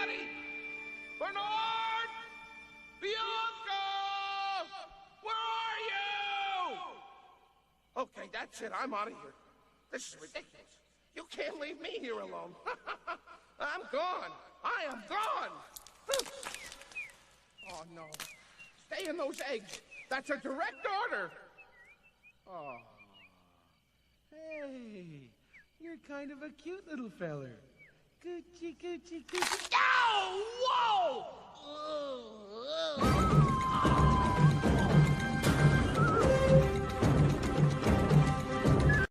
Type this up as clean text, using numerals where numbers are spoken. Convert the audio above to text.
Anybody? Bernard? Bianca! Where are you? Okay, that's it. I'm out of here. This is ridiculous. You can't leave me here alone. I'm gone. I am gone. Oh, no. Stay in those eggs. That's a direct order. Oh. Hey, you're kind of a cute little feller. Coochie, coochie, coochie. Ow! Whoa!